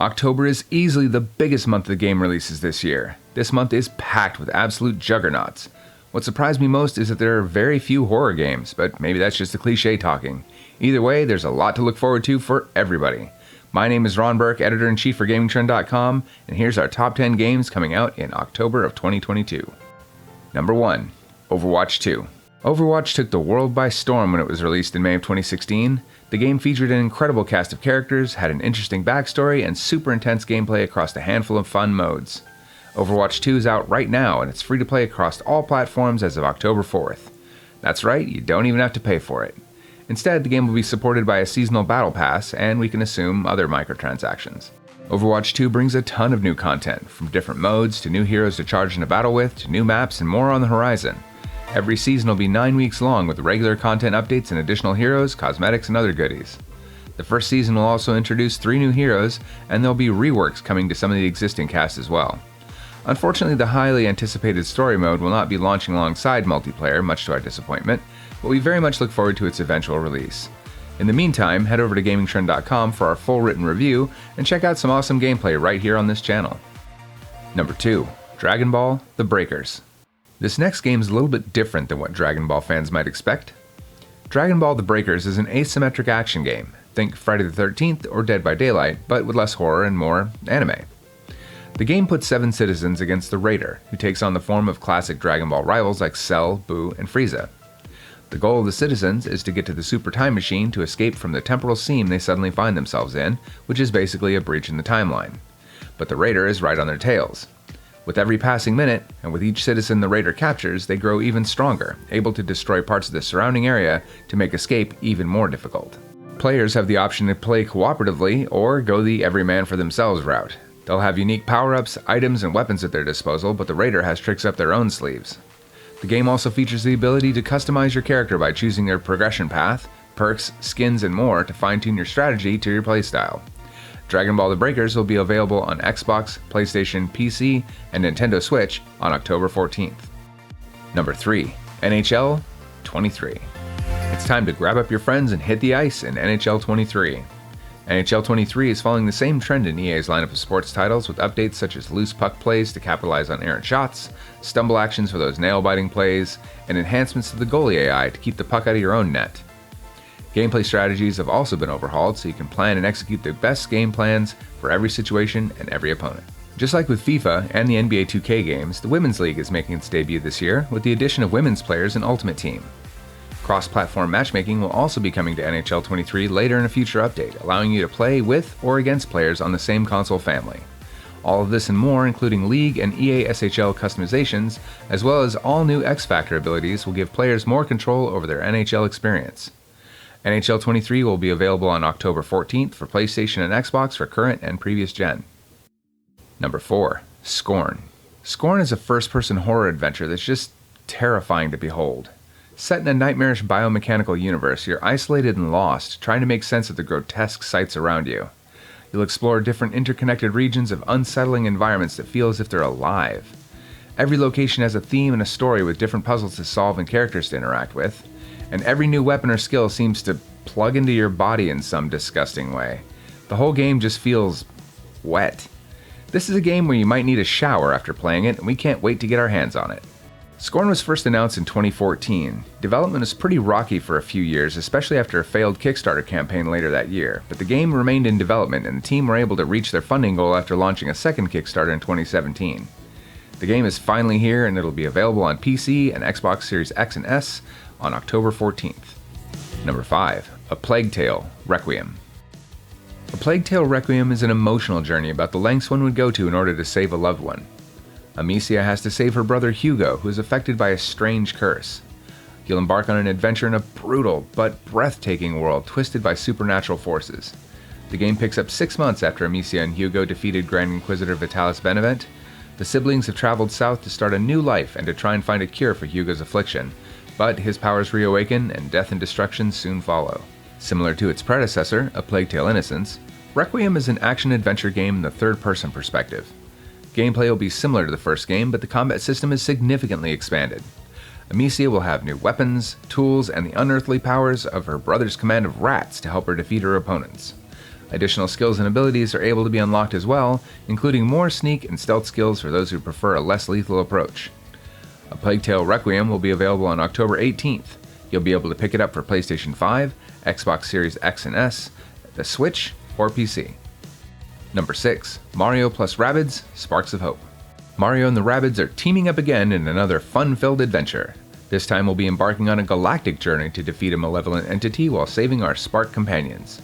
October is easily the biggest month of game releases this year. This month is packed with absolute juggernauts. What surprised me most is that there are very few horror games, but maybe that's just the cliche talking. Either way, there's a lot to look forward to for everybody. My name is Ron Burke, Editor-in-Chief for GamingTrend.com, and here's our top 10 games coming out in October of 2022. Number 1. Overwatch 2. Overwatch took the world by storm when it was released in May of 2016. The game featured an incredible cast of characters, had an interesting backstory, and super intense gameplay across a handful of fun modes. Overwatch 2 is out right now, and it's free to play across all platforms as of October 4th. That's right, you don't even have to pay for it. Instead, the game will be supported by a seasonal battle pass, and we can assume other microtransactions. Overwatch 2 brings a ton of new content, from different modes to new heroes to charge into battle with, to new maps and more on the horizon. Every season will be 9 weeks long with regular content updates and additional heroes, cosmetics, and other goodies. The first season will also introduce 3 new heroes, and there'll be reworks coming to some of the existing cast as well. Unfortunately, the highly anticipated story mode will not be launching alongside multiplayer, much to our disappointment, but we very much look forward to its eventual release. In the meantime, head over to GamingTrend.com for our full written review, and check out some awesome gameplay right here on this channel. Number 2. Dragon Ball: The Breakers. This next game is a little bit different than what Dragon Ball fans might expect. Dragon Ball: The Breakers is an asymmetric action game. Think Friday the 13th or Dead by Daylight, but with less horror and more anime. The game puts 7 citizens against the Raider, who takes on the form of classic Dragon Ball rivals like Cell, Buu, and Frieza. The goal of the citizens is to get to the Super Time Machine to escape from the temporal seam they suddenly find themselves in, which is basically a breach in the timeline. But the Raider is right on their tails. With every passing minute, and with each citizen the Raider captures, they grow even stronger, able to destroy parts of the surrounding area to make escape even more difficult. Players have the option to play cooperatively or go the every man for themselves route. They'll have unique power-ups, items, and weapons at their disposal, but the Raider has tricks up their own sleeves. The game also features the ability to customize your character by choosing their progression path, perks, skins, and more to fine-tune your strategy to your playstyle. Dragon Ball: The Breakers will be available on Xbox, PlayStation, PC, and Nintendo Switch on October 14th. Number 3. NHL 23. It's time to grab up your friends and hit the ice in NHL 23. NHL 23 is following the same trend in EA's lineup of sports titles, with updates such as loose puck plays to capitalize on errant shots, stumble actions for those nail-biting plays, and enhancements to the goalie AI to keep the puck out of your own net. Gameplay strategies have also been overhauled so you can plan and execute the best game plans for every situation and every opponent. Just like with FIFA and the NBA 2K games, the Women's League is making its debut this year with the addition of women's players in Ultimate Team. Cross-platform matchmaking will also be coming to NHL 23 later in a future update, allowing you to play with or against players on the same console family. All of this and more, including League and EA SHL customizations, as well as all new X-Factor abilities, will give players more control over their NHL experience. NHL 23 will be available on October 14th for PlayStation and Xbox for current and previous gen. Number 4. Scorn. Scorn is a first-person horror adventure that's just terrifying to behold. Set in a nightmarish biomechanical universe, you're isolated and lost, trying to make sense of the grotesque sights around you. You'll explore different interconnected regions of unsettling environments that feel as if they're alive. Every location has a theme and a story with different puzzles to solve and characters to interact with, and every new weapon or skill seems to plug into your body in some disgusting way. The whole game just feels wet. This is a game where you might need a shower after playing it, and we can't wait to get our hands on it. Scorn was first announced in 2014. Development was pretty rocky for a few years, especially after a failed Kickstarter campaign later that year, but the game remained in development and the team were able to reach their funding goal after launching a second Kickstarter in 2017. The game is finally here and it'll be available on PC and Xbox Series X and S on October 14th. Number 5. A Plague Tale: Requiem. A Plague Tale: Requiem is an emotional journey about the lengths one would go to in order to save a loved one. Amicia has to save her brother Hugo, who is affected by a strange curse. You'll embark on an adventure in a brutal but breathtaking world twisted by supernatural forces. The game picks up 6 months after Amicia and Hugo defeated Grand Inquisitor Vitalis Benevent. The siblings have traveled south to start a new life and to try and find a cure for Hugo's affliction, but his powers reawaken and death and destruction soon follow. Similar to its predecessor, A Plague Tale: Innocence, Requiem is an action-adventure game in the third-person perspective. Gameplay will be similar to the first game, but the combat system is significantly expanded. Amicia will have new weapons, tools, and the unearthly powers of her brother's command of rats to help her defeat her opponents. Additional skills and abilities are able to be unlocked as well, including more sneak and stealth skills for those who prefer a less lethal approach. A Plague Tale Requiem will be available on October 18th. You'll be able to pick it up for PlayStation 5, Xbox Series X and S, the Switch, or PC. Number 6. Mario plus Rabbids, Sparks of Hope. Mario and the Rabbids are teaming up again in another fun-filled adventure. This time we'll be embarking on a galactic journey to defeat a malevolent entity while saving our Spark companions.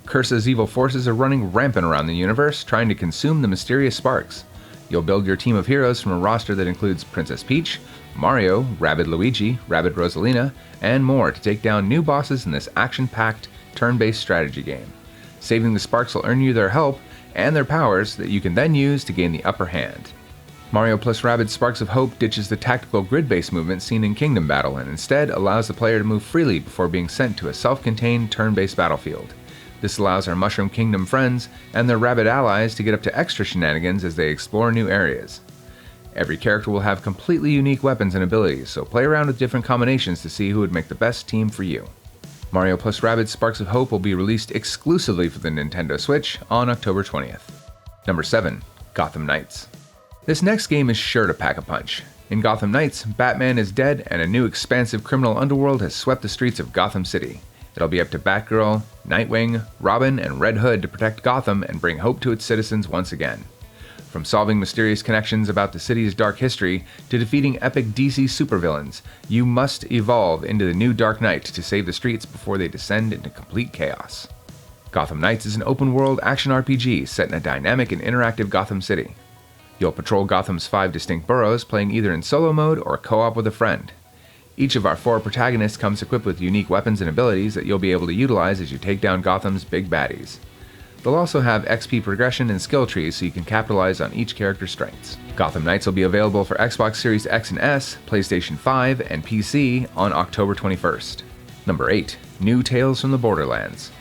Curse's evil forces are running rampant around the universe, trying to consume the mysterious sparks. You'll build your team of heroes from a roster that includes Princess Peach, Mario, Rabbid Luigi, Rabbid Rosalina, and more to take down new bosses in this action-packed, turn-based strategy game. Saving the sparks will earn you their help and their powers that you can then use to gain the upper hand. Mario plus Rabbids Sparks of Hope ditches the tactical grid-based movement seen in Kingdom Battle and instead allows the player to move freely before being sent to a self-contained turn-based battlefield. This allows our Mushroom Kingdom friends and their Rabbid allies to get up to extra shenanigans as they explore new areas. Every character will have completely unique weapons and abilities, so play around with different combinations to see who would make the best team for you. Mario plus Rabbids Sparks of Hope will be released exclusively for the Nintendo Switch on October 20th. Number 7. Gotham Knights. This next game is sure to pack a punch. In Gotham Knights, Batman is dead and a new expansive criminal underworld has swept the streets of Gotham City. It'll be up to Batgirl, Nightwing, Robin, and Red Hood to protect Gotham and bring hope to its citizens once again. From solving mysterious connections about the city's dark history to defeating epic DC supervillains, you must evolve into the new Dark Knight to save the streets before they descend into complete chaos. Gotham Knights is an open-world action RPG set in a dynamic and interactive Gotham City. You'll patrol Gotham's 5 distinct boroughs, playing either in solo mode or co-op with a friend. Each of our 4 protagonists comes equipped with unique weapons and abilities that you'll be able to utilize as you take down Gotham's big baddies. They'll also have XP progression and skill trees so you can capitalize on each character's strengths. Gotham Knights will be available for Xbox Series X and S, PlayStation 5, and PC on October 21st. Number 8. New Tales from the Borderlands.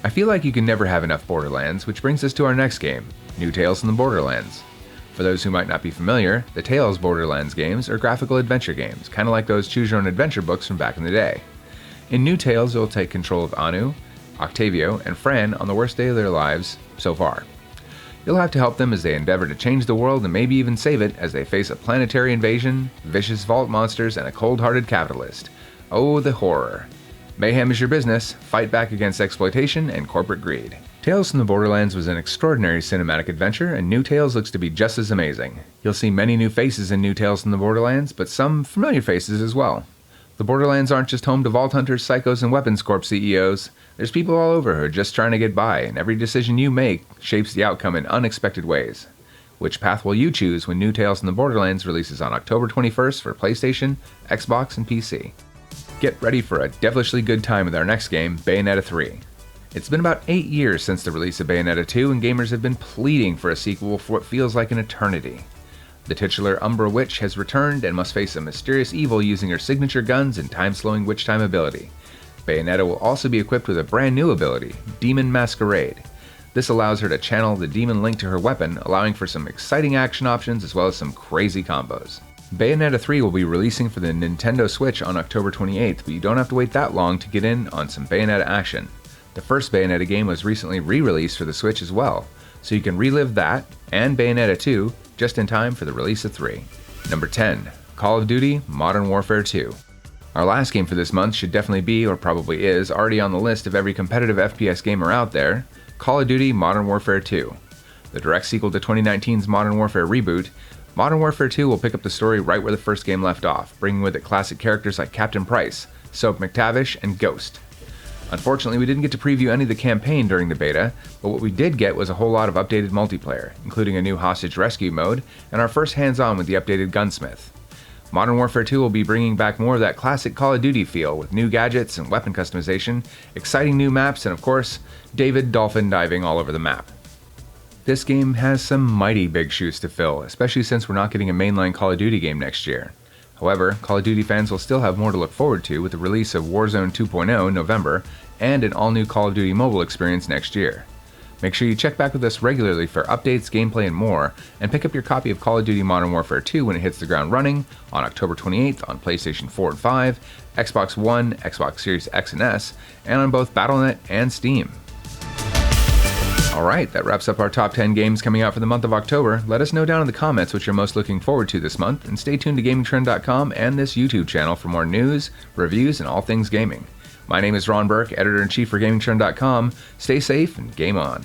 I feel like you can never have enough Borderlands, which brings us to our next game, New Tales from the Borderlands. For those who might not be familiar, the Tales Borderlands games are graphical adventure games, kind of like those choose-your-own-adventure books from back in the day. In New Tales, you'll take control of Anu, Octavio, and Fran on the worst day of their lives so far. You'll have to help them as they endeavor to change the world and maybe even save it as they face a planetary invasion, vicious vault monsters, and a cold-hearted capitalist. Oh, the horror. Mayhem is your business, fight back against exploitation and corporate greed. Tales from the Borderlands was an extraordinary cinematic adventure, and New Tales looks to be just as amazing. You'll see many new faces in New Tales from the Borderlands, but some familiar faces as well. The Borderlands aren't just home to Vault Hunters, Psychos, and Weapons Corp CEOs. There's people all over who are just trying to get by, and every decision you make shapes the outcome in unexpected ways. Which path will you choose when New Tales from the Borderlands releases on October 21st for PlayStation, Xbox, and PC? Get ready for a devilishly good time with our next game, Bayonetta III. It's been about 8 years since the release of Bayonetta 2, and gamers have been pleading for a sequel for what feels like an eternity. The titular Umbra Witch has returned and must face a mysterious evil using her signature guns and time-slowing witch time ability. Bayonetta will also be equipped with a brand new ability, Demon Masquerade. This allows her to channel the demon link to her weapon, allowing for some exciting action options as well as some crazy combos. Bayonetta 3 will be releasing for the Nintendo Switch on October 28th, but you don't have to wait that long to get in on some Bayonetta action. The first Bayonetta game was recently re-released for the Switch as well, so you can relive that and Bayonetta 2 just in time for the release of 3. Number 10. Call of Duty Modern Warfare 2. Our last game for this month should definitely be, or probably is, already on the list of every competitive FPS gamer out there, Call of Duty Modern Warfare 2. The direct sequel to 2019's Modern Warfare reboot, Modern Warfare 2 will pick up the story right where the first game left off, bringing with it classic characters like Captain Price, Soap McTavish, and Ghost. Unfortunately, we didn't get to preview any of the campaign during the beta, but what we did get was a whole lot of updated multiplayer, including a new hostage rescue mode, and our first hands-on with the updated Gunsmith. Modern Warfare 2 will be bringing back more of that classic Call of Duty feel with new gadgets and weapon customization, exciting new maps, and of course, David dolphin diving all over the map. This game has some mighty big shoes to fill, especially since we're not getting a mainline Call of Duty game next year. However, Call of Duty fans will still have more to look forward to with the release of Warzone 2.0 in November and an all-new Call of Duty mobile experience next year. Make sure you check back with us regularly for updates, gameplay, and more, and pick up your copy of Call of Duty Modern Warfare 2 when it hits the ground running on October 28th on PlayStation 4 and 5, Xbox One, Xbox Series X and S, and on both Battle.net and Steam. Alright, that wraps up our top 10 games coming out for the month of October. Let us know down in the comments what you're most looking forward to this month, and stay tuned to GamingTrend.com and this YouTube channel for more news, reviews, and all things gaming. My name is Ron Burke, Editor-in-Chief for GamingTrend.com. Stay safe and game on.